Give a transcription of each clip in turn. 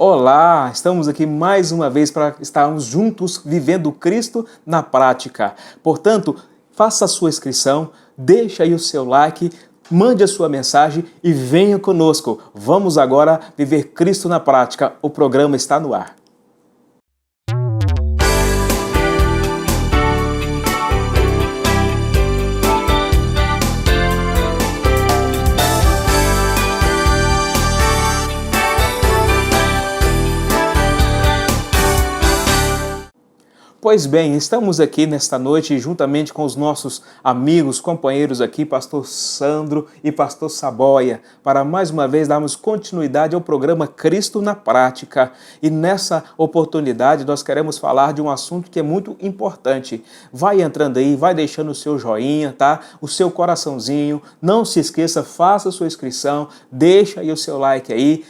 Olá, estamos aqui mais uma vez para estarmos juntos vivendo Cristo na prática. Portanto, faça a sua inscrição, deixa aí o seu like, mande a sua mensagem e venha conosco. Vamos agora viver Cristo na prática. O programa está no ar. Pois bem, estamos aqui nesta noite juntamente com os nossos amigos, companheiros aqui, Pastor Sandro e Pastor Saboia, para mais uma vez darmos continuidade ao programa Cristo na Prática. E nessa oportunidade nós queremos falar de um assunto que é muito importante. Vai entrando aí, vai deixando o seu joinha, tá? O seu coraçãozinho, não se esqueça, faça a sua inscrição, deixa aí o seu like aí,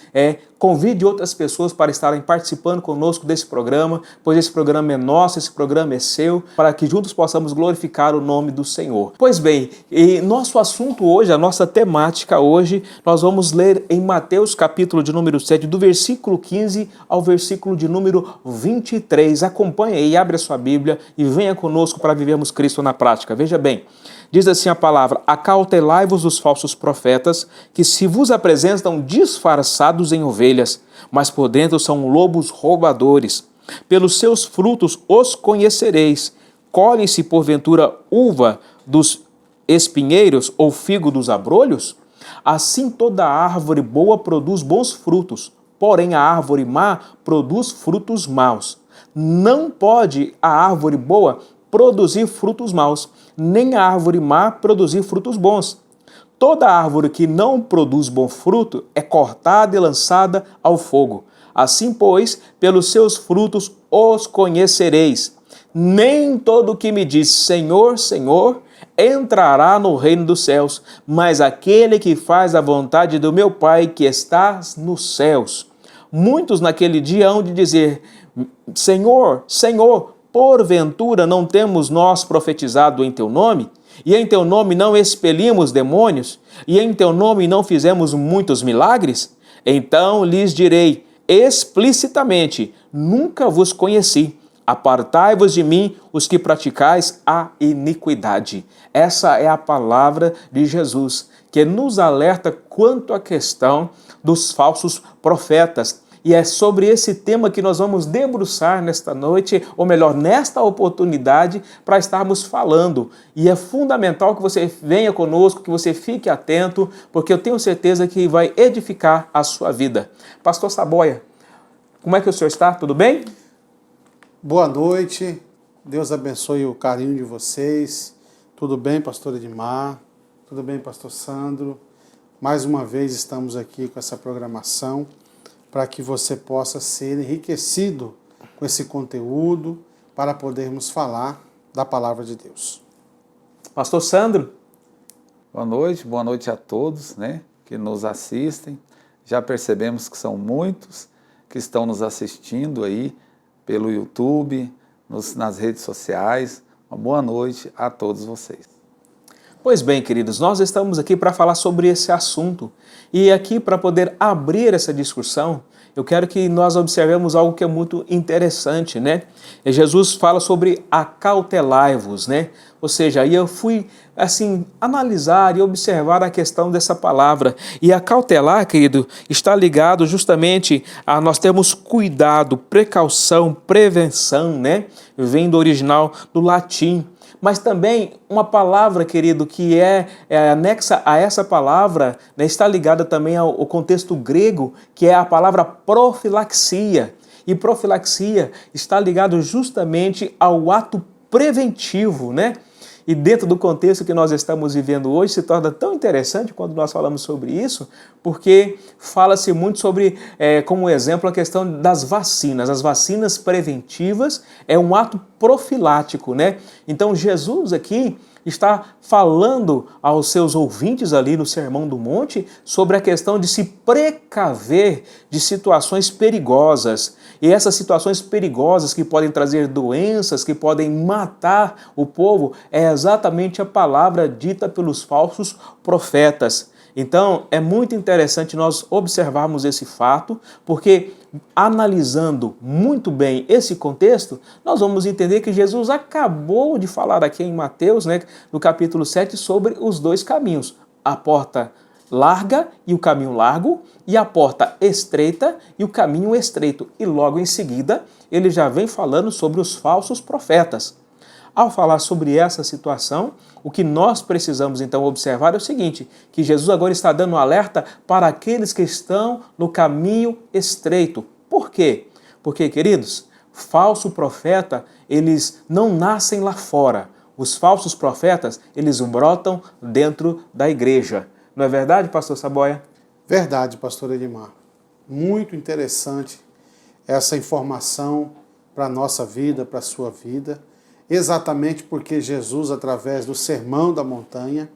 convide outras pessoas para estarem participando conosco desse programa, pois esse programa é nosso, esse programa é seu, para que juntos possamos glorificar o nome do Senhor. Pois bem, e nosso assunto hoje, a nossa temática hoje, nós vamos ler em Mateus capítulo de número 7, do versículo 15 ao versículo de número 23. Acompanhe aí, abre a sua Bíblia e venha conosco para vivermos Cristo na prática. Veja bem, diz assim a palavra: acautelai-vos dos falsos profetas, que se vos apresentam disfarçados em ovelhas, mas por dentro são lobos roubadores. Pelos seus frutos os conhecereis. Colhem-se porventura uva dos espinheiros ou figo dos abrolhos? Assim toda árvore boa produz bons frutos, porém a árvore má produz frutos maus. Não pode a árvore boa produzir frutos maus, nem a árvore má produzir frutos bons. Toda árvore que não produz bom fruto é cortada e lançada ao fogo. Assim, pois, pelos seus frutos os conhecereis. Nem todo o que me diz Senhor, Senhor, entrará no reino dos céus, mas aquele que faz a vontade do meu Pai que está nos céus. Muitos naquele dia hão de dizer: Senhor, Senhor, porventura não temos nós profetizado em teu nome? E em teu nome não expelimos demônios? E em teu nome não fizemos muitos milagres? Então lhes direi explicitamente: nunca vos conheci. Apartai-vos de mim, os que praticais a iniquidade. Essa é a palavra de Jesus, que nos alerta quanto à questão dos falsos profetas. E é sobre esse tema que nós vamos debruçar nesta noite, ou melhor, nesta oportunidade, para estarmos falando. E é fundamental que você venha conosco, que você fique atento, porque eu tenho certeza que vai edificar a sua vida. Pastor Saboia, como é que o senhor está? Tudo bem? Boa noite, Deus abençoe o carinho de vocês. Tudo bem, pastor Edmar? Tudo bem, pastor Sandro? Mais uma vez estamos aqui com essa programação, para que você possa ser enriquecido com esse conteúdo, para podermos falar da palavra de Deus. Pastor Sandro? Boa noite a todos, que nos assistem. Já percebemos que são muitos que estão nos assistindo aí pelo YouTube, nas redes sociais. Uma boa noite a todos vocês. Pois bem, queridos, nós estamos aqui para falar sobre esse assunto. E aqui, para poder abrir essa discussão, eu quero que nós observemos algo que é muito interessante, Jesus fala sobre acautelai-vos, Ou seja, aí eu fui, analisar e observar a questão dessa palavra. E acautelar, querido, está ligado justamente a nós termos cuidado, precaução, prevenção, Vem do original do latim. Mas também uma palavra, querido, que é anexa a essa palavra, está ligada também ao contexto grego, que é a palavra profilaxia. E profilaxia está ligado justamente ao ato preventivo, E dentro do contexto que nós estamos vivendo hoje, se torna tão interessante quando nós falamos sobre isso, porque fala-se muito sobre, como exemplo, a questão das vacinas. As vacinas preventivas é um ato profilático, Então, Jesus aqui está falando aos seus ouvintes ali no Sermão do Monte sobre a questão de se precaver de situações perigosas. E essas situações perigosas que podem trazer doenças, que podem matar o povo, é exatamente a palavra dita pelos falsos profetas. Então, é muito interessante nós observarmos esse fato, porque analisando muito bem esse contexto, nós vamos entender que Jesus acabou de falar aqui em Mateus, né, no capítulo 7, sobre os dois caminhos, a porta larga e o caminho largo, e a porta estreita e o caminho estreito. E logo em seguida, ele já vem falando sobre os falsos profetas. Ao falar sobre essa situação, o que nós precisamos então observar é o seguinte, que Jesus agora está dando um alerta para aqueles que estão no caminho estreito. Por quê? Porque, queridos, falso profeta, eles não nascem lá fora. Os falsos profetas, eles brotam dentro da igreja. Não é verdade, pastor Saboia? Verdade, pastor Edmar. Muito interessante essa informação para a nossa vida, para a sua vida. Exatamente porque Jesus, através do Sermão da Montanha,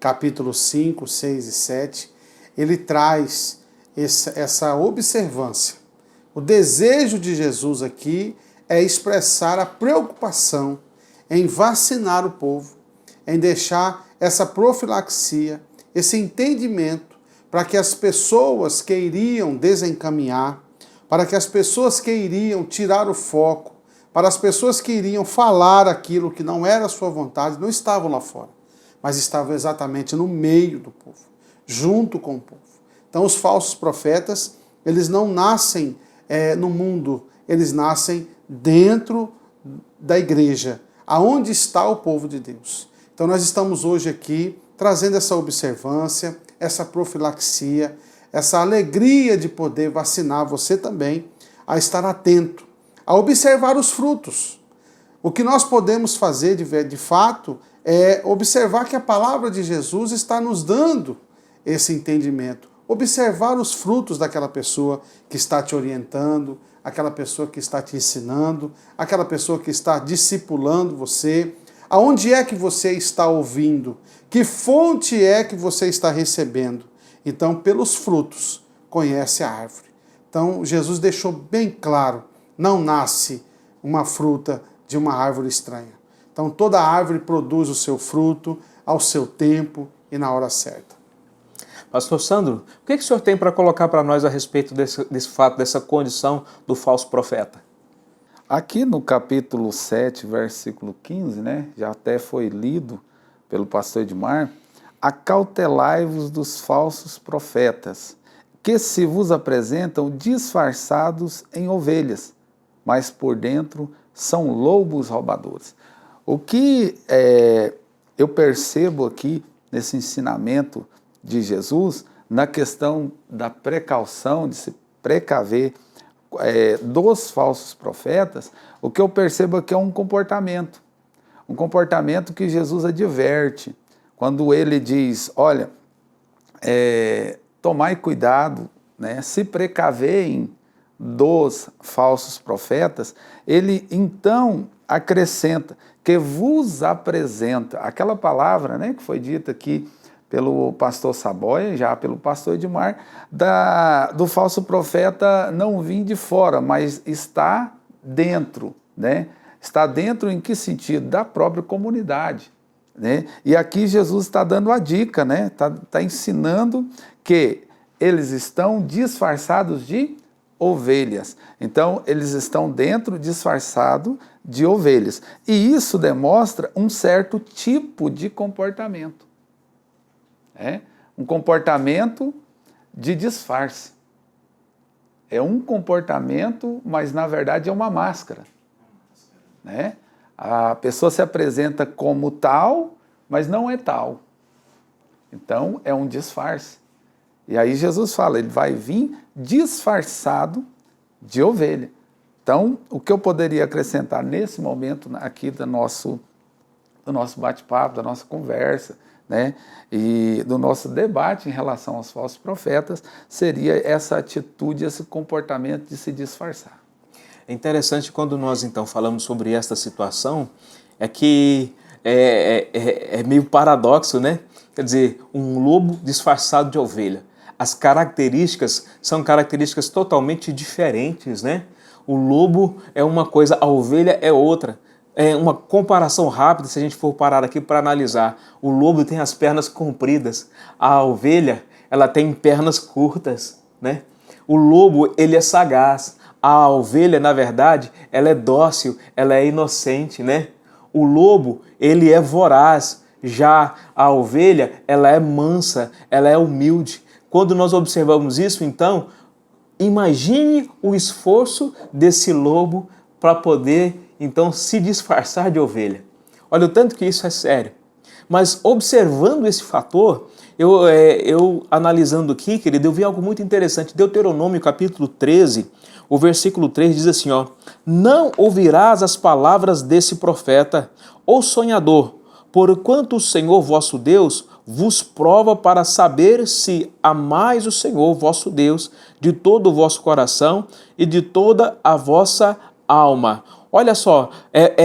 capítulo 5, 6 e 7, ele traz essa observância. O desejo de Jesus aqui é expressar a preocupação em vacinar o povo, em deixar essa profilaxia, esse entendimento, para que as pessoas que iriam desencaminhar, para que as pessoas que iriam tirar o foco, para as pessoas que iriam falar aquilo que não era a sua vontade, não estavam lá fora, mas estavam exatamente no meio do povo, junto com o povo. Então os falsos profetas, eles não nascem no mundo, eles nascem dentro da igreja, aonde está o povo de Deus. Então nós estamos hoje aqui trazendo essa observância, essa profilaxia, essa alegria de poder vacinar você também a estar atento, a observar os frutos. O que nós podemos fazer de fato é observar que a palavra de Jesus está nos dando esse entendimento. Observar os frutos daquela pessoa que está te orientando, aquela pessoa que está te ensinando, aquela pessoa que está discipulando você. Aonde é que você está ouvindo? Que fonte é que você está recebendo? Então, pelos frutos, conhece a árvore. Então, Jesus deixou bem claro, não nasce uma fruta de uma árvore estranha. Então, toda árvore produz o seu fruto ao seu tempo e na hora certa. Pastor Sandro, o que o senhor tem para colocar para nós a respeito desse fato, dessa condição do falso profeta? Aqui no capítulo 7, versículo 15, né, já até foi lido pelo pastor Edmar, acautelai-vos dos falsos profetas, que se vos apresentam disfarçados em ovelhas, mas por dentro são lobos roubadores. O que eu percebo aqui nesse ensinamento de Jesus, na questão da precaução, de se precaver dos falsos profetas, o que eu percebo aqui é um comportamento que Jesus adverte, quando ele diz, olha, tomai cuidado, né, se precaveem dos falsos profetas, ele então acrescenta que vos apresenta, aquela palavra, né, que foi dita aqui pelo pastor Saboia, já pelo pastor Edmar, do falso profeta não vir de fora, mas está dentro, né? Está dentro em que sentido? Da própria comunidade, né? E aqui Jesus está dando a dica, né? Está ensinando que eles estão disfarçados de ovelhas. Então, eles estão dentro disfarçados de ovelhas. E isso demonstra um certo tipo de comportamento. Um comportamento de disfarce. É um comportamento, mas na verdade é uma máscara. Né? A pessoa se apresenta como tal, mas não é tal. Então é um disfarce. E aí Jesus fala, ele vai vir disfarçado de ovelha. Então, o que eu poderia acrescentar nesse momento aqui do nosso bate-papo, da nossa conversa, né, e do nosso debate em relação aos falsos profetas, seria essa atitude, esse comportamento de se disfarçar. É interessante quando nós então falamos sobre esta situação, é que é meio paradoxo, né? Quer dizer, um lobo disfarçado de ovelha. As características são características totalmente diferentes, né? O lobo é uma coisa, a ovelha é outra. uma comparação rápida, se a gente for parar aqui para analisar. O lobo tem as pernas compridas, a ovelha, ela tem pernas curtas, né? O lobo, ele é sagaz, a ovelha, na verdade, ela é dócil, ela é inocente, né? O lobo, ele é voraz, já a ovelha, ela é mansa, ela é humilde. Quando nós observamos isso, então, imagine o esforço desse lobo para poder, então, se disfarçar de ovelha. Olha o tanto que isso é sério. Mas observando esse fator, eu analisando aqui, querido, eu vi algo muito interessante. Deuteronômio capítulo 13, o versículo 3 diz assim, ó: não ouvirás as palavras desse profeta ou sonhador, porquanto o Senhor vosso Deus vos prova para saber se amais o Senhor vosso Deus de todo o vosso coração e de toda a vossa alma. Olha só,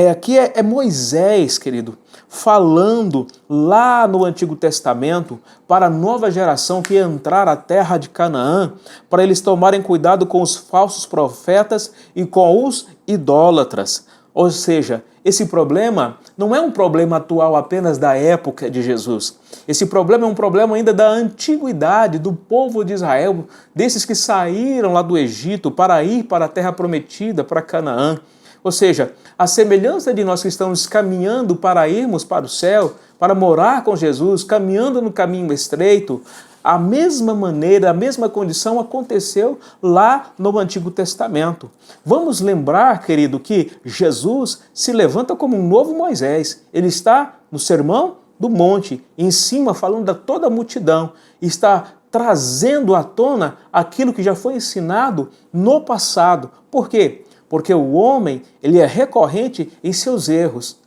aqui é Moisés, querido, falando lá no Antigo Testamento para a nova geração que ia entrar à terra de Canaã, para eles tomarem cuidado com os falsos profetas e com os idólatras. Ou seja, esse problema não é um problema atual apenas da época de Jesus. Esse problema é um problema ainda da antiguidade, do povo de Israel, desses que saíram lá do Egito para ir para a terra prometida, para Canaã. Ou seja, a semelhança de nós que estamos caminhando para irmos para o céu, para morar com Jesus, caminhando no caminho estreito, a mesma maneira, a mesma condição aconteceu lá no Antigo Testamento. Vamos lembrar, querido, que Jesus se levanta como um novo Moisés. Ele está no Sermão do Monte, em cima, falando a toda a multidão, está trazendo à tona aquilo que já foi ensinado no passado. Por quê? Porque o homem, ele é recorrente em seus erros.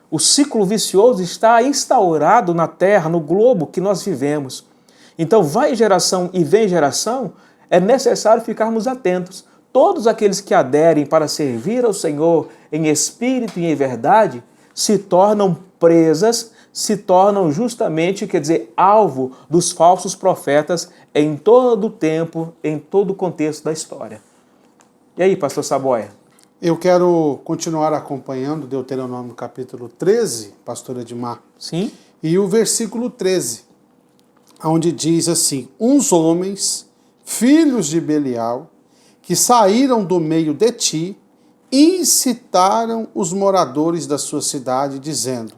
O ciclo vicioso está instaurado na Terra, no globo que nós vivemos. Então, vai geração e vem geração, é necessário ficarmos atentos. Todos aqueles que aderem para servir ao Senhor em espírito e em verdade, se tornam presas, se tornam justamente, alvo dos falsos profetas em todo o tempo, em todo o contexto da história. E aí, pastor Saboia? Eu quero continuar acompanhando Deuteronômio capítulo 13, pastor Edmar. Sim. E o versículo 13, onde diz assim: uns homens, filhos de Belial, que saíram do meio de ti, incitaram os moradores da sua cidade, dizendo: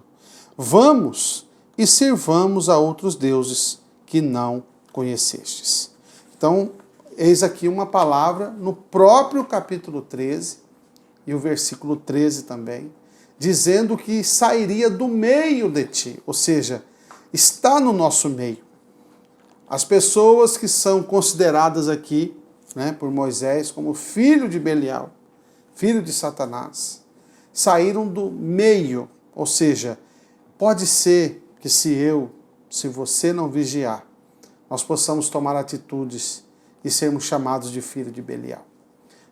vamos e sirvamos a outros deuses que não conhecestes. Então, eis aqui uma palavra no próprio capítulo 13, e o versículo 13 também, dizendo que sairia do meio de ti, ou seja, está no nosso meio. As pessoas que são consideradas aqui, por Moisés como filho de Belial, filho de Satanás, saíram do meio, ou seja, pode ser que se você não vigiar, nós possamos tomar atitudes e sermos chamados de filho de Belial.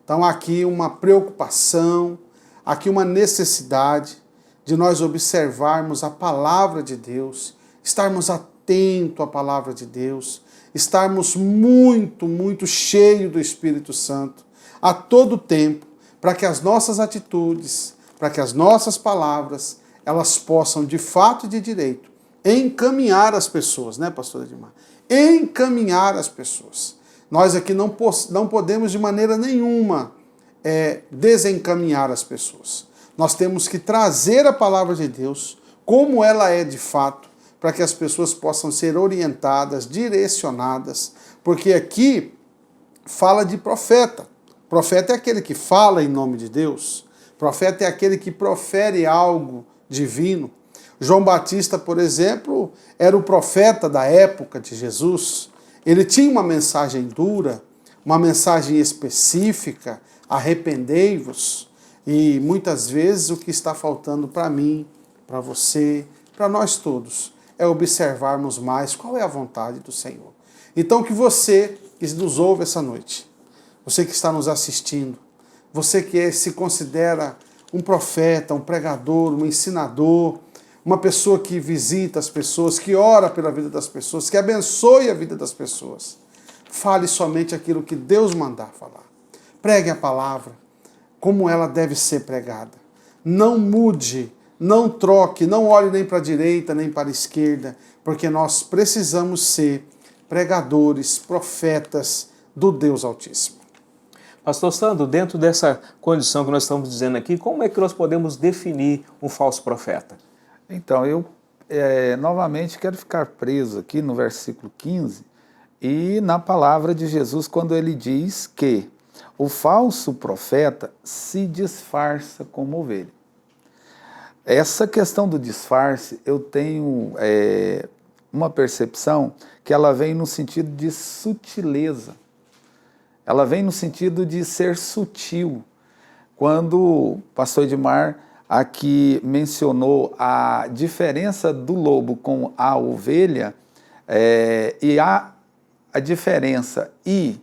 Então aqui uma preocupação, aqui uma necessidade de nós observarmos a palavra de Deus, estarmos atentos à palavra de Deus, estarmos muito, muito cheios do Espírito Santo a todo tempo, para que as nossas atitudes, para que as nossas palavras, elas possam de fato e de direito encaminhar as pessoas, pastor Edmar? Encaminhar as pessoas. Nós aqui não podemos de maneira nenhuma desencaminhar as pessoas. Nós temos que trazer a palavra de Deus como ela é de fato, para que as pessoas possam ser orientadas, direcionadas, porque aqui fala de profeta. Profeta é aquele que fala em nome de Deus. Profeta é aquele que profere algo divino. João Batista, por exemplo, era o profeta da época de Jesus. Ele tinha uma mensagem dura, uma mensagem específica: arrependei-vos. E muitas vezes o que está faltando para mim, para você, para nós todos, é observarmos mais qual é a vontade do Senhor. Então que você que nos ouve essa noite, você que está nos assistindo, você que se considera um profeta, um pregador, um ensinador, uma pessoa que visita as pessoas, que ora pela vida das pessoas, que abençoe a vida das pessoas, fale somente aquilo que Deus mandar falar. Pregue a palavra como ela deve ser pregada. Não mude, não troque, não olhe nem para a direita nem para a esquerda, porque nós precisamos ser pregadores, profetas do Deus Altíssimo. Pastor Sandro, dentro dessa condição que nós estamos dizendo aqui, como é que nós podemos definir um falso profeta? Então, eu novamente quero ficar preso aqui no versículo 15 e na palavra de Jesus, quando ele diz que o falso profeta se disfarça como ovelha. Essa questão do disfarce, eu tenho uma percepção que ela vem no sentido de sutileza. Ela vem no sentido de ser sutil. Quando o pastor Edmar aqui mencionou a diferença do lobo com a ovelha, e a diferença e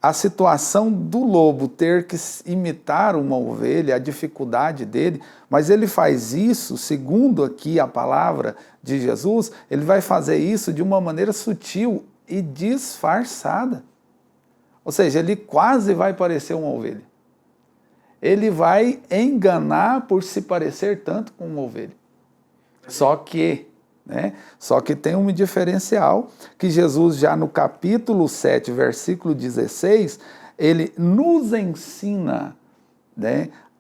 a situação do lobo ter que imitar uma ovelha, a dificuldade dele, mas ele faz isso, segundo aqui a palavra de Jesus, ele vai fazer isso de uma maneira sutil e disfarçada. Ou seja, ele quase vai parecer uma ovelha. Ele vai enganar por se parecer tanto com uma ovelha. Só que tem um diferencial que Jesus já no capítulo 7, versículo 16, ele nos ensina,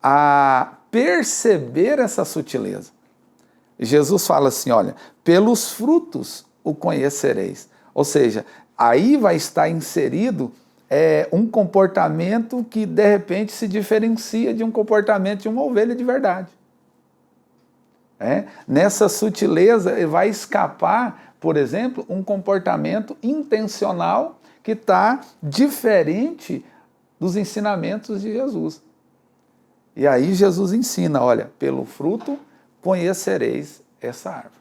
a perceber essa sutileza. Jesus fala assim, olha, pelos frutos o conhecereis. Ou seja, aí vai estar inserido um comportamento que de repente se diferencia de um comportamento de uma ovelha de verdade. Nessa sutileza vai escapar, por exemplo, um comportamento intencional que está diferente dos ensinamentos de Jesus. E aí Jesus ensina, olha, pelo fruto conhecereis essa árvore.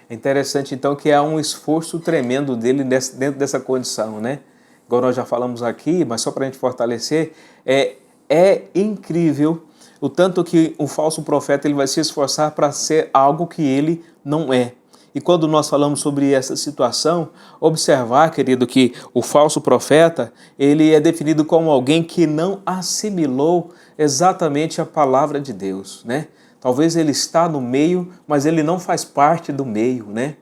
É interessante então que há um esforço tremendo dele dentro dessa condição, né? Igual nós já falamos aqui, mas só para a gente fortalecer, é incrível o tanto que um falso profeta ele vai se esforçar para ser algo que ele não é. E quando nós falamos sobre essa situação, observar, querido, que o falso profeta ele é definido como alguém que não assimilou exatamente a palavra de Deus, né? Talvez ele está no meio, mas ele não faz parte do meio, né?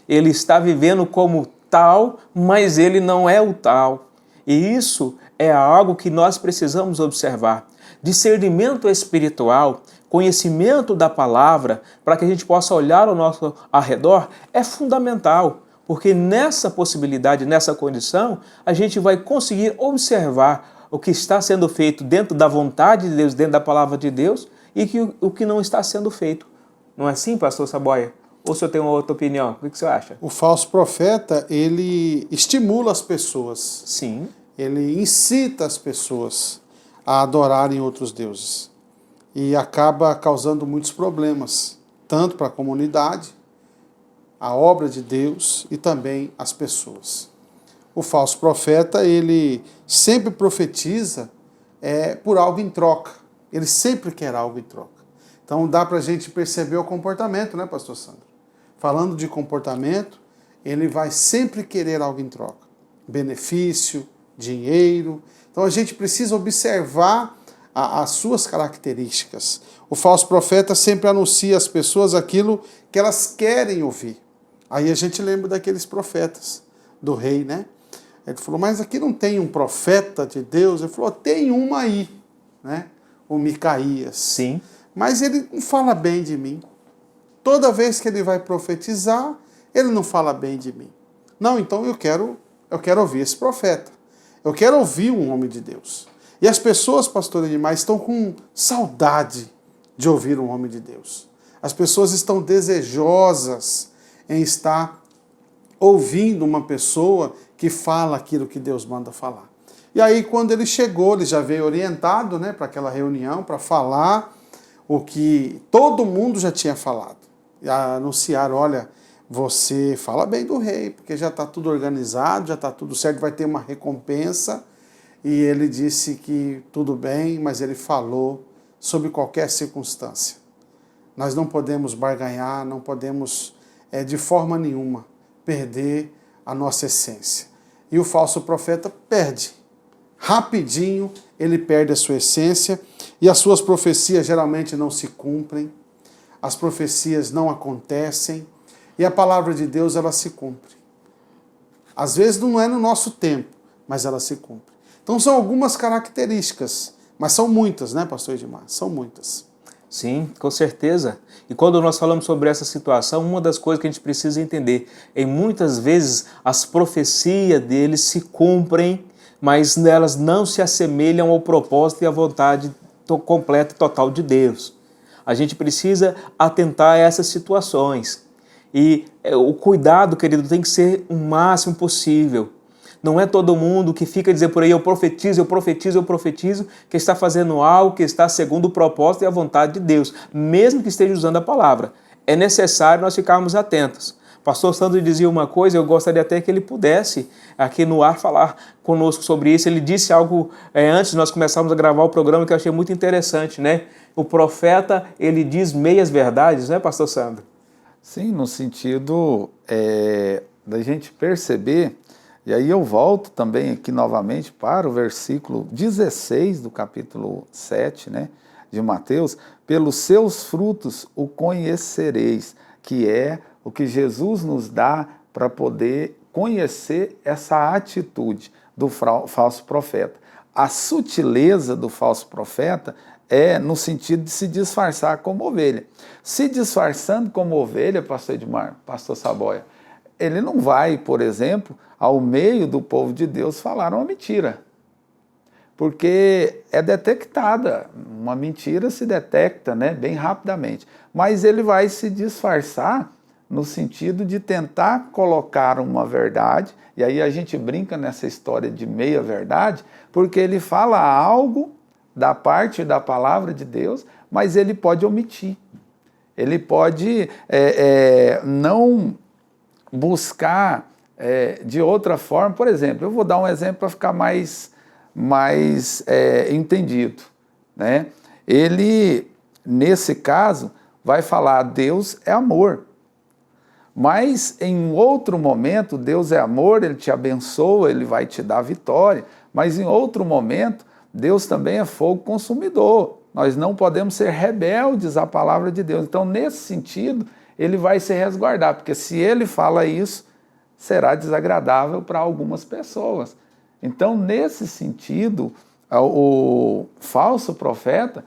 Ele está vivendo como tal, mas ele não é o tal. E isso é algo que nós precisamos observar. Discernimento espiritual, conhecimento da palavra, para que a gente possa olhar ao nosso arredor, é fundamental, porque nessa possibilidade, nessa condição, a gente vai conseguir observar o que está sendo feito dentro da vontade de Deus, dentro da palavra de Deus, e o que não está sendo feito. Não é assim, pastor Saboia? Ou o senhor tem uma outra opinião? O que você acha? O falso profeta, ele estimula as pessoas. Sim. Ele incita as pessoas a adorarem outros deuses. E acaba causando muitos problemas, tanto para a comunidade, a obra de Deus e também as pessoas. O falso profeta, ele sempre profetiza por algo em troca. Ele sempre quer algo em troca. Então dá para a gente perceber o comportamento, né, pastor Sandro? Falando de comportamento, ele vai sempre querer algo em troca. Benefício, dinheiro. Então a gente precisa observar as suas características. O falso profeta sempre anuncia às pessoas aquilo que elas querem ouvir. Aí a gente lembra daqueles profetas do rei, né? Ele falou, mas aqui não tem um profeta de Deus? Ele falou, tem um aí, né? O Micaías. Sim. Mas ele não fala bem de mim. Toda vez que ele vai profetizar, ele não fala bem de mim. Não, então eu quero ouvir esse profeta. Eu quero ouvir um homem de Deus. E as pessoas, pastor Edmar, estão com saudade de ouvir um homem de Deus. As pessoas estão desejosas em estar ouvindo uma pessoa que fala aquilo que Deus manda falar. E aí, quando ele chegou, ele já veio orientado, né, para aquela reunião, para falar o que todo mundo já tinha falado. E anunciar, olha, você fala bem do rei, porque já está tudo organizado, já está tudo certo, vai ter uma recompensa. E ele disse que tudo bem, mas ele falou sobre qualquer circunstância. Nós não podemos barganhar, não podemos, de forma nenhuma, perder a nossa essência. E o falso profeta perde rapidinho ele perde a sua essência e as suas profecias geralmente não se cumprem, as profecias não acontecem e a palavra de Deus ela se cumpre. Às vezes não é no nosso tempo, mas ela se cumpre. Então são algumas características, mas são muitas, né, pastor Edmar? São muitas. Sim, com certeza. E quando nós falamos sobre essa situação, uma das coisas que a gente precisa entender é que muitas vezes as profecias deles se cumprem, mas elas não se assemelham ao propósito e à vontade completa e total de Deus. A gente precisa atentar a essas situações. E o cuidado, querido, tem que ser o máximo possível. Não é todo mundo que fica dizendo por aí, eu profetizo, que está fazendo algo que está segundo o propósito e a vontade de Deus, mesmo que esteja usando a palavra. É necessário nós ficarmos atentos. Pastor Sandro dizia uma coisa, eu gostaria até que ele pudesse aqui no ar falar conosco sobre isso. Ele disse algo antes de nós começarmos a gravar o programa que eu achei muito interessante, né? O profeta, ele diz meias verdades, né, pastor Sandro? Sim, no sentido da gente perceber, e aí eu volto também aqui novamente para o versículo 16 do capítulo 7, né, de Mateus, pelos seus frutos o conhecereis, que é o que Jesus nos dá para poder conhecer essa atitude do falso profeta. A sutileza do falso profeta é no sentido de se disfarçar como ovelha. Se disfarçando como ovelha, pastor Edmar, pastor Saboia, ele não vai, por exemplo, ao meio do povo de Deus falar uma mentira. Porque é detectada, uma mentira se detecta, né, bem rapidamente. Mas ele vai se disfarçar no sentido de tentar colocar uma verdade, e aí a gente brinca nessa história de meia-verdade, porque ele fala algo da parte da palavra de Deus, mas ele pode omitir. Ele pode não buscar de outra forma. Por exemplo, eu vou dar um exemplo para ficar mais entendido, né? Ele, nesse caso, vai falar, Deus é amor. Mas em outro momento, Deus é amor, Ele te abençoa, Ele vai te dar vitória. Mas em outro momento, Deus também é fogo consumidor. Nós não podemos ser rebeldes à palavra de Deus. Então, nesse sentido, Ele vai se resguardar, porque se Ele fala isso, será desagradável para algumas pessoas. Então, nesse sentido, o falso profeta,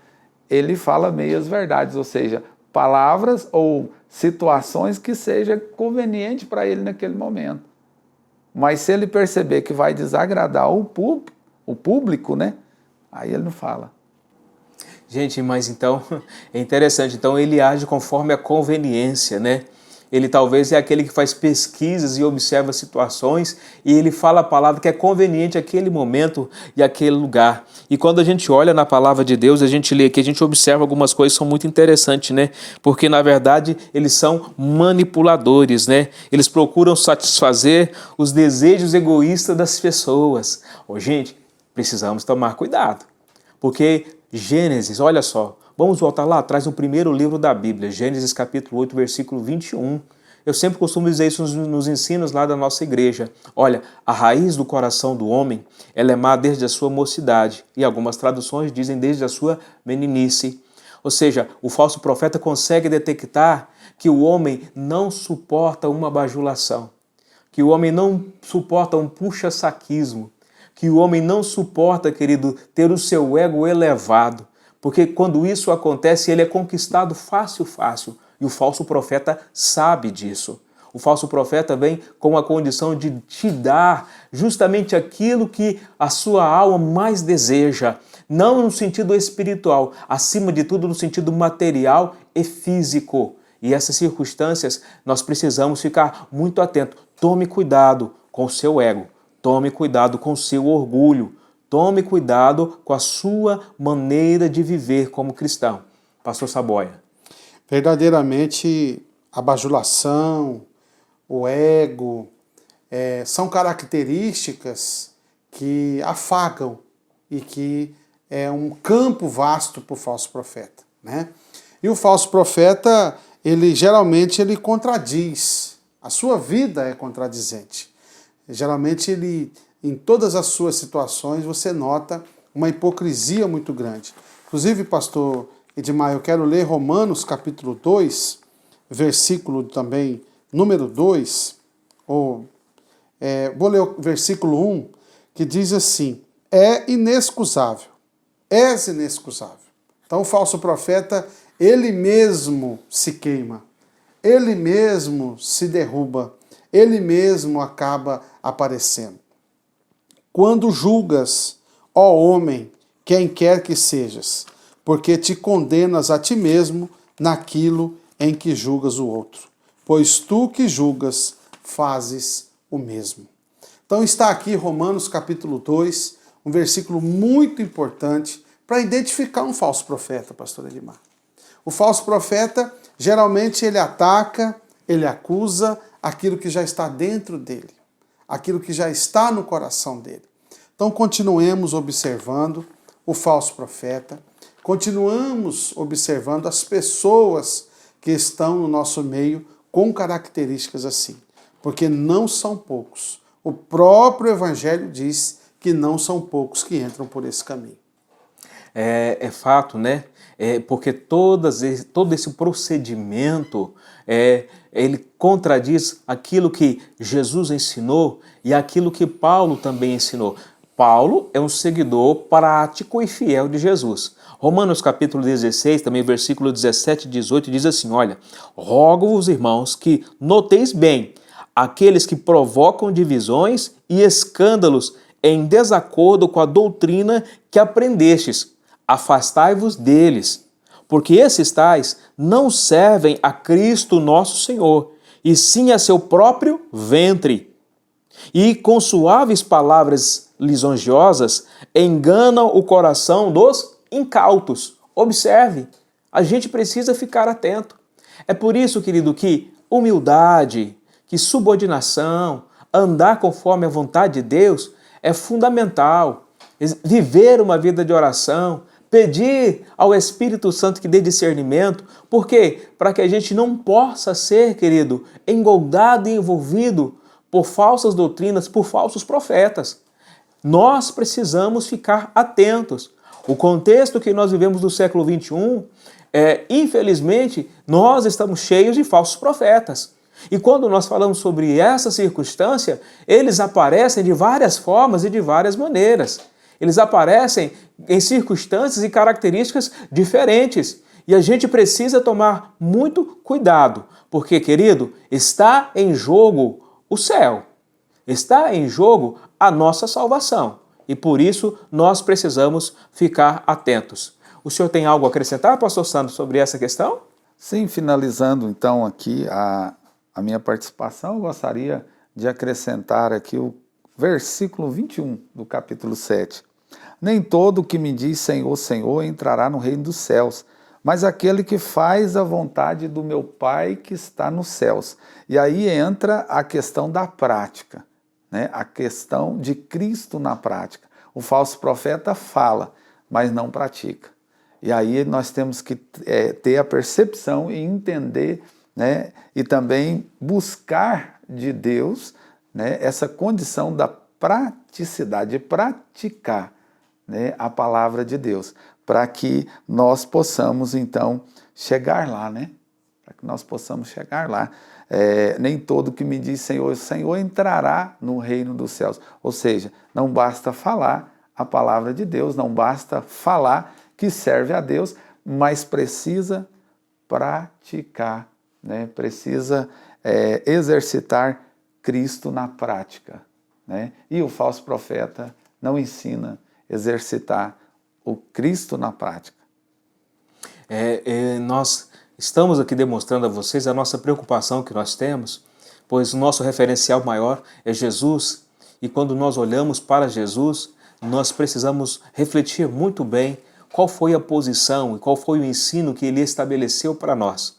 ele fala meias verdades, ou seja, palavras ou situações que seja conveniente para ele naquele momento. Mas se ele perceber que vai desagradar o público, né? Aí ele não fala. Gente, mas então, é interessante, então ele age conforme a conveniência, né? Ele talvez é aquele que faz pesquisas e observa situações e ele fala a palavra que é conveniente àquele momento e àquele lugar. E quando a gente olha na palavra de Deus, a gente lê aqui, a gente observa algumas coisas que são muito interessantes, né? Porque, na verdade, eles são manipuladores, né? Eles procuram satisfazer os desejos egoístas das pessoas. Gente, precisamos tomar cuidado. Porque Gênesis, olha só, vamos voltar lá atrás no primeiro livro da Bíblia, Gênesis capítulo 8, versículo 21. Eu sempre costumo dizer isso nos ensinos lá da nossa igreja. Olha, a raiz do coração do homem, ela é má desde a sua mocidade. E algumas traduções dizem desde a sua meninice. Ou seja, o falso profeta consegue detectar que o homem não suporta uma bajulação, que o homem não suporta um puxa-saquismo, que o homem não suporta, querido, ter o seu ego elevado. Porque quando isso acontece, ele é conquistado fácil. E o falso profeta sabe disso. O falso profeta vem com a condição de te dar justamente aquilo que a sua alma mais deseja. Não no sentido espiritual, acima de tudo no sentido material e físico. E essas circunstâncias nós precisamos ficar muito atentos. Tome cuidado com o seu ego. Tome cuidado com o seu orgulho. Tome cuidado com a sua maneira de viver como cristão. Pastor Saboia. Verdadeiramente, a bajulação, o ego, são características que afagam e que é um campo vasto para o falso profeta, né? E o falso profeta, geralmente contradiz. A sua vida é contradizente. Geralmente ele em todas as suas situações, você nota uma hipocrisia muito grande. Inclusive, pastor Edmar, eu quero ler Romanos capítulo 2, versículo também número 2, vou ler o versículo 1, que diz assim: é inexcusável, és inexcusável. Então o falso profeta, ele mesmo se queima, ele mesmo se derruba, ele mesmo acaba aparecendo. Quando julgas, ó homem, quem quer que sejas, porque te condenas a ti mesmo naquilo em que julgas o outro, pois tu que julgas fazes o mesmo. Então está aqui Romanos capítulo 2, um versículo muito importante para identificar um falso profeta, pastor Edmar. O falso profeta, geralmente ele ataca, ele acusa aquilo que já está dentro dele, aquilo que já está no coração dele. Então continuemos observando o falso profeta, continuamos observando as pessoas que estão no nosso meio com características assim, porque não são poucos. O próprio Evangelho diz que não são poucos que entram por esse caminho. É fato, né? Porque todo esse procedimento, ele contradiz aquilo que Jesus ensinou e aquilo que Paulo também ensinou. Paulo é um seguidor prático e fiel de Jesus. Romanos capítulo 16, também versículo 17 e 18, diz assim, olha, rogo-vos, irmãos, que noteis bem aqueles que provocam divisões e escândalos em desacordo com a doutrina que aprendestes. Afastai-vos deles, porque esses tais não servem a Cristo nosso Senhor, e sim a seu próprio ventre. E com suaves palavras lisonjeosas enganam o coração dos incautos. Observe, a gente precisa ficar atento. É por isso, querido, que humildade, que subordinação, andar conforme a vontade de Deus é fundamental. Viver uma vida de oração, pedir ao Espírito Santo que dê discernimento. Por quê? Para que a gente não possa ser, querido, engoldado e envolvido por falsas doutrinas, por falsos profetas. Nós precisamos ficar atentos. O contexto que nós vivemos do século XXI, infelizmente, nós estamos cheios de falsos profetas. E quando nós falamos sobre essa circunstância, eles aparecem de várias formas e de várias maneiras. Eles aparecem em circunstâncias e características diferentes. E a gente precisa tomar muito cuidado, porque, querido, está em jogo o céu. Está em jogo a nossa salvação. E por isso nós precisamos ficar atentos. O senhor tem algo a acrescentar, pastor Sandro, sobre essa questão? Sim, finalizando então aqui a minha participação, eu gostaria de acrescentar aqui o versículo 21 do capítulo 7. Nem todo que me diz Senhor, Senhor entrará no reino dos céus, mas aquele que faz a vontade do meu Pai que está nos céus. E aí entra a questão da prática, né? A questão de Cristo na prática. O falso profeta fala, mas não pratica. E aí nós temos que ter a percepção e entender, né? E também buscar de Deus, né? Essa condição da praticidade, de praticar, né? A palavra de Deus, para que nós possamos então chegar lá, né? Para que nós possamos chegar lá. Nem todo que me diz Senhor, Senhor entrará no reino dos céus. Ou seja, não basta falar a palavra de Deus, não basta falar que serve a Deus, mas precisa praticar, né? Precisa exercitar Cristo na prática, né? E o falso profeta não ensina a exercitar o Cristo na prática. Nós estamos aqui demonstrando a vocês a nossa preocupação que nós temos, pois o nosso referencial maior é Jesus, e quando nós olhamos para Jesus, nós precisamos refletir muito bem qual foi a posição e qual foi o ensino que ele estabeleceu para nós.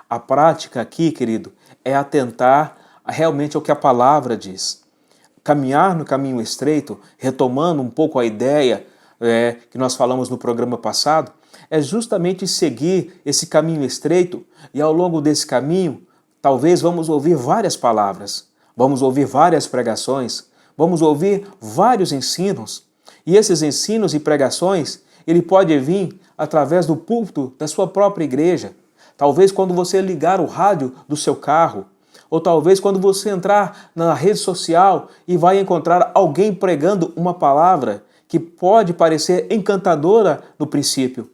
A prática aqui, querido, é atentar realmente ao que a palavra diz. Caminhar no caminho estreito, retomando um pouco a ideia que nós falamos no programa passado, é justamente seguir esse caminho estreito, e ao longo desse caminho, talvez vamos ouvir várias palavras, vamos ouvir várias pregações, vamos ouvir vários ensinos. E esses ensinos e pregações, ele pode vir através do púlpito da sua própria igreja. Talvez quando você ligar o rádio do seu carro, ou talvez quando você entrar na rede social e vai encontrar alguém pregando uma palavra que pode parecer encantadora no princípio.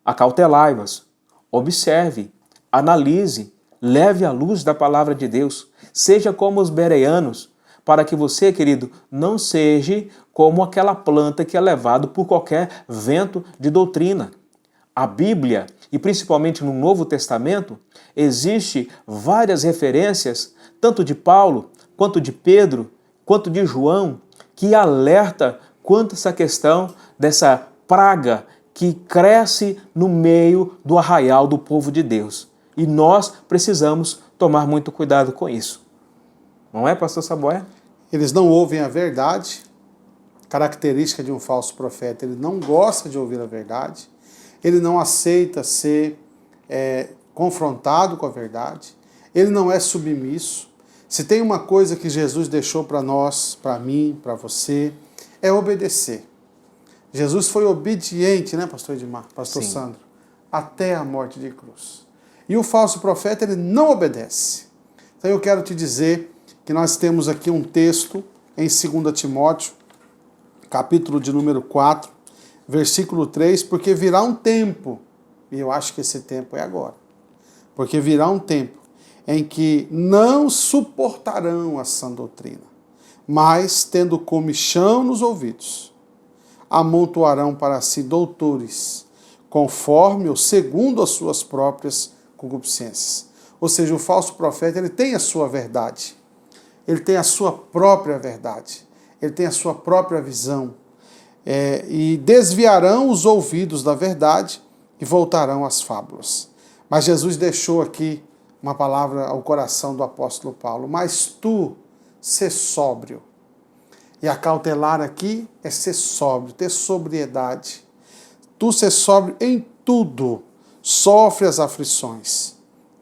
Acautelai-vos, observe, analise, leve a luz da palavra de Deus. Seja como os bereanos, para que você, querido, não seja como aquela planta que é levado por qualquer vento de doutrina. A Bíblia, e principalmente no Novo Testamento, existe várias referências, tanto de Paulo, quanto de Pedro, quanto de João, que alerta quanto a essa questão dessa praga que cresce no meio do arraial do povo de Deus. E nós precisamos tomar muito cuidado com isso. Não é, pastor Saboia? Eles não ouvem a verdade, característica de um falso profeta. Ele não gosta de ouvir a verdade, ele não aceita ser confrontado com a verdade, ele não é submisso. Se tem uma coisa que Jesus deixou para nós, para mim, para você, é obedecer. Jesus foi obediente, né, pastor Edmar, pastor Sim. Sandro, até a morte de cruz. E o falso profeta, ele não obedece. Então eu quero te dizer que nós temos aqui um texto em 2 Timóteo, capítulo de número 4, versículo 3, porque virá um tempo, e eu acho que esse tempo é agora, porque virá um tempo em que não suportarão a sã doutrina, mas, tendo comichão nos ouvidos, amontoarão para si doutores, conforme ou segundo as suas próprias concupiscências. Ou seja, o falso profeta, ele tem a sua verdade, ele tem a sua própria verdade, ele tem a sua própria visão, e desviarão os ouvidos da verdade e voltarão às fábulas. Mas Jesus deixou aqui uma palavra ao coração do apóstolo Paulo: mas tu, sê sóbrio. E acautelar aqui é ser sóbrio, ter sobriedade. Tu sê sóbrio em tudo, sofre as aflições.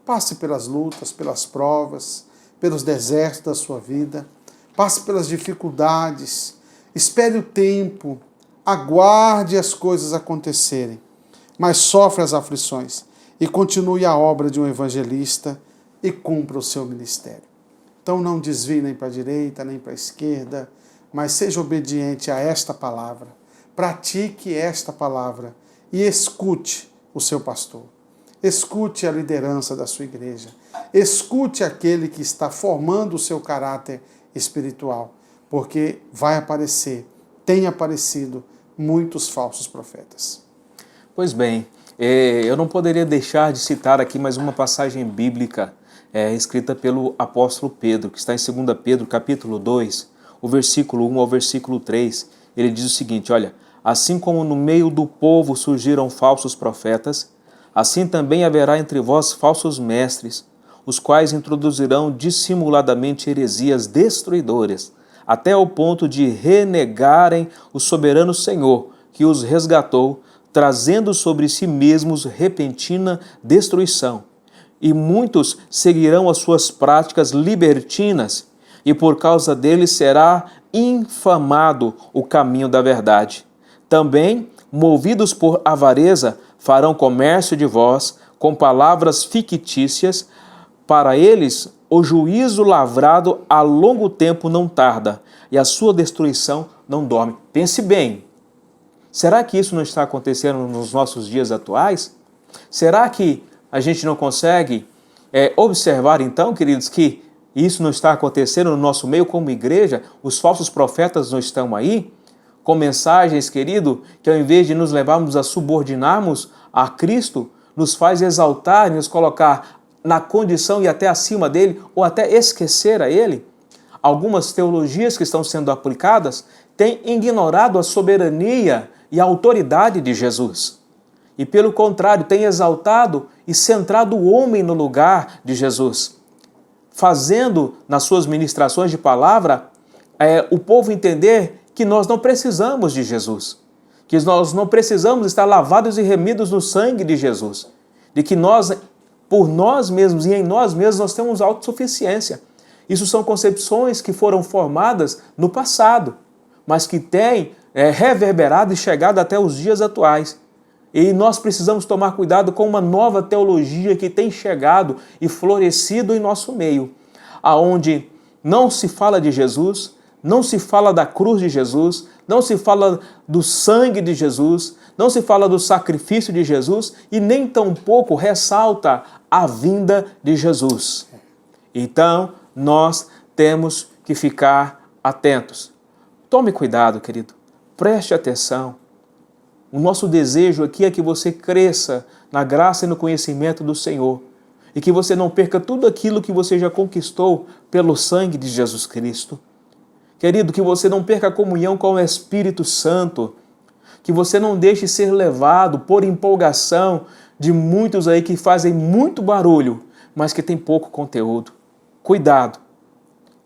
Passe pelas lutas, pelas provas, pelos desertos da sua vida, passe pelas dificuldades, espere o tempo, aguarde as coisas acontecerem, mas sofre as aflições e continue a obra de um evangelista e cumpra o seu ministério. Então não desvie nem para a direita, nem para a esquerda, mas seja obediente a esta palavra, pratique esta palavra e escute o seu pastor. Escute a liderança da sua igreja. Escute aquele que está formando o seu caráter espiritual, porque vai aparecer, tem aparecido muitos falsos profetas. Pois bem, eu não poderia deixar de citar aqui mais uma passagem bíblica escrita pelo apóstolo Pedro, que está em 2 Pedro, capítulo 2, o versículo 1 ao versículo 3. Ele diz o seguinte: olha, assim como no meio do povo surgiram falsos profetas, assim também haverá entre vós falsos mestres, os quais introduzirão dissimuladamente heresias destruidoras, até ao ponto de renegarem o soberano Senhor, que os resgatou, trazendo sobre si mesmos repentina destruição. E muitos seguirão as suas práticas libertinas, e por causa deles será infamado o caminho da verdade. Também, movidos por avareza, farão comércio de vós com palavras fictícias. Para eles, o juízo lavrado a longo tempo não tarda, e a sua destruição não dorme. Pense bem, será que isso não está acontecendo nos nossos dias atuais? Será que a gente não consegue observar, então, queridos, que isso não está acontecendo no nosso meio como igreja? Os falsos profetas não estão aí? Com mensagens, querido, que ao invés de nos levarmos a subordinarmos a Cristo, nos faz exaltar e nos colocar na condição e até acima dele, ou até esquecer a ele. Algumas teologias que estão sendo aplicadas têm ignorado a soberania e a autoridade de Jesus. E pelo contrário, têm exaltado e centrado o homem no lugar de Jesus, fazendo nas suas ministrações de palavra o povo entender que nós não precisamos de Jesus, que nós não precisamos estar lavados e remidos no sangue de Jesus, de que nós, por nós mesmos e em nós mesmos, nós temos autossuficiência. Isso são concepções que foram formadas no passado, mas que têm reverberado e chegado até os dias atuais. E nós precisamos tomar cuidado com uma nova teologia que tem chegado e florescido em nosso meio, aonde não se fala de Jesus, não se fala da cruz de Jesus, não se fala do sangue de Jesus, não se fala do sacrifício de Jesus e nem tampouco ressalta a vinda de Jesus. Então, nós temos que ficar atentos. Tome cuidado, querido. Preste atenção. O nosso desejo aqui é que você cresça na graça e no conhecimento do Senhor e que você não perca tudo aquilo que você já conquistou pelo sangue de Jesus Cristo. Querido, que você não perca a comunhão com o Espírito Santo, que você não deixe ser levado por empolgação de muitos aí que fazem muito barulho, mas que tem pouco conteúdo. Cuidado,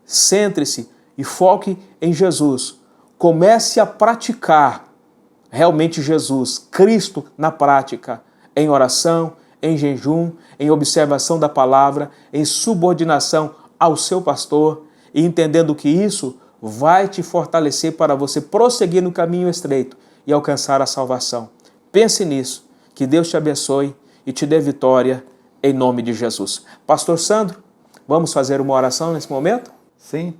centre-se e foque em Jesus. Comece a praticar realmente Jesus, Cristo na prática, em oração, em jejum, em observação da palavra, em subordinação ao seu pastor e entendendo que isso vai te fortalecer para você prosseguir no caminho estreito e alcançar a salvação. Pense nisso, que Deus te abençoe e te dê vitória em nome de Jesus. Pastor Sandro, vamos fazer uma oração nesse momento? Sim,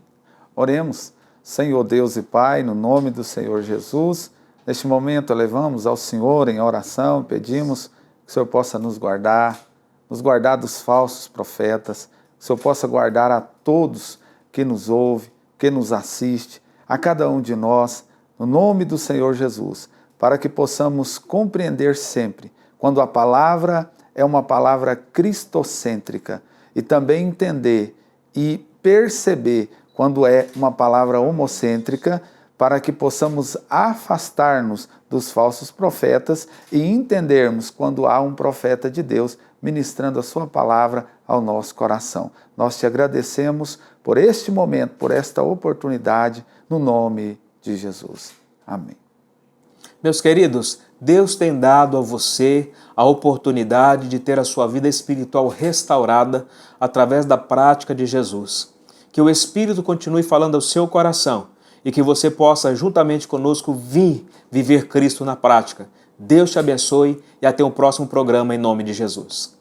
oremos. Senhor Deus e Pai, no nome do Senhor Jesus, neste momento elevamos ao Senhor em oração, pedimos que o Senhor possa nos guardar dos falsos profetas, que o Senhor possa guardar a todos que nos ouve, que nos assiste, a cada um de nós, no nome do Senhor Jesus, para que possamos compreender sempre quando a palavra é uma palavra cristocêntrica e também entender e perceber quando é uma palavra homocêntrica, para que possamos afastar-nos dos falsos profetas e entendermos quando há um profeta de Deus ministrando a sua palavra ao nosso coração. Nós te agradecemos por este momento, por esta oportunidade, no nome de Jesus. Amém. Meus queridos, Deus tem dado a você a oportunidade de ter a sua vida espiritual restaurada através da prática de Jesus. Que o Espírito continue falando ao seu coração e que você possa, juntamente conosco, vir viver Cristo na prática. Deus te abençoe e até o próximo programa em nome de Jesus.